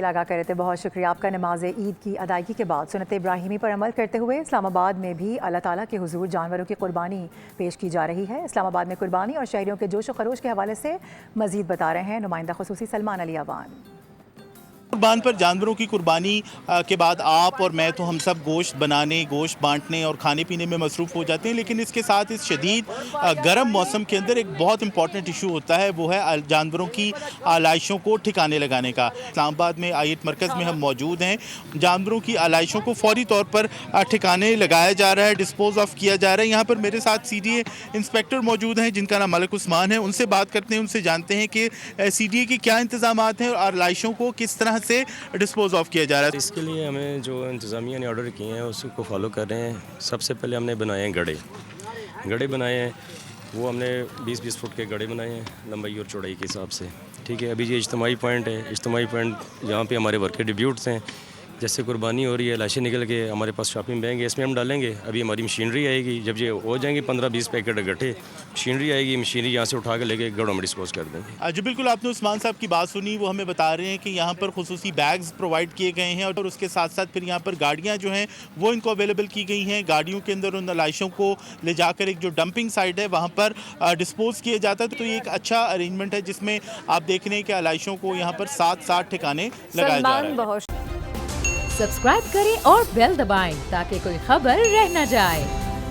لگا کر رہے تھے، بہت شکریہ آپ کا۔ نماز عید کی ادائیگی کے بعد سنت ابراہیمی پر عمل کرتے ہوئے اسلام آباد میں بھی اللہ تعالیٰ کے حضور جانوروں کی قربانی پیش کی جا رہی ہے۔ اسلام آباد میں قربانی اور شہریوں کے جوش و خروش کے حوالے سے مزید بتا رہے ہیں نمائندہ خصوصی سلمان علی اوان۔ قربان پر جانوروں کی قربانی کے بعد آپ اور میں تو ہم سب گوشت بنانے، گوشت بانٹنے اور کھانے پینے میں مصروف ہو جاتے ہیں، لیکن اس کے ساتھ اس شدید گرم موسم کے اندر ایک بہت امپورٹنٹ ایشو ہوتا ہے، وہ ہے جانوروں کی آلائشوں کو ٹھکانے لگانے کا۔ اسلام آباد میں آئیٹ مرکز میں ہم موجود ہیں۔ جانوروں کی آلائشوں کو فوری طور پر ٹھکانے لگایا جا رہا ہے، ڈسپوز آف کیا جا رہا ہے۔ یہاں پر میرے ساتھ سی ڈی اے انسپیکٹر موجود ہیں جن کا نام ملک عثمان ہے، ان سے بات کرتے ہیں، ان سے جانتے ہیں کہ سی ڈی اے کی کیا انتظامات ہیں اور آلائشوں کو کس طرح سے ڈسپوز آف کیا جا رہا ہے۔ اس کے لیے ہمیں جو انتظامیہ نے آرڈر کیے ہیں اس کو فالو کر رہے ہیں۔ سب سے پہلے ہم نے بنائے ہیں گڑھے بنائے ہیں، وہ ہم نے 20-20 فٹ کے گڑھے بنائے ہیں لمبائی اور چوڑائی کے حساب سے، ٹھیک ہے۔ ابھی یہ اجتماعی پوائنٹ ہے، اجتماعی پوائنٹ جہاں پہ ہمارے ورکر ڈیبیوٹس ہیں، جیسے قربانی ہو رہی ہے، لاشیں نکل کے ہمارے پاس شاپنگ بینگ ہے، اس میں ہم ڈالیں گے۔ ابھی ہماری مشینری آئے گی، جب یہ ہو جائیں گے 15-20 پیکٹ اکٹھے، مشینری آئے گی، مشینری یہاں سے اٹھا کے لے کے گڑھوں میں ڈسپوز کر دیں گے۔ جو بالکل آپ نے عثمان صاحب کی بات سنی، وہ ہمیں بتا رہے ہیں کہ یہاں پر خصوصی بیگز پرووائڈ کیے گئے ہیں اور اس کے ساتھ ساتھ پھر یہاں پر گاڑیاں جو ہیں وہ ان کو اویلیبل کی گئی ہیں۔ گاڑیوں کے اندر ان آلائشوں کو لے جا کر ایک جو ڈمپنگ سائٹ ہے وہاں پر ڈسپوز کیا جاتا ہے، تو یہ ایک اچھا ارینجمنٹ ہے جس میں آپ دیکھ رہے ہیں کہ آلائشوں کو یہاں پر 7 ٹھکانے لگایا جا رہا ہے۔ سبسکرائب کریں اور بیل دبائیں تاکہ کوئی خبر رہ نہ جائے۔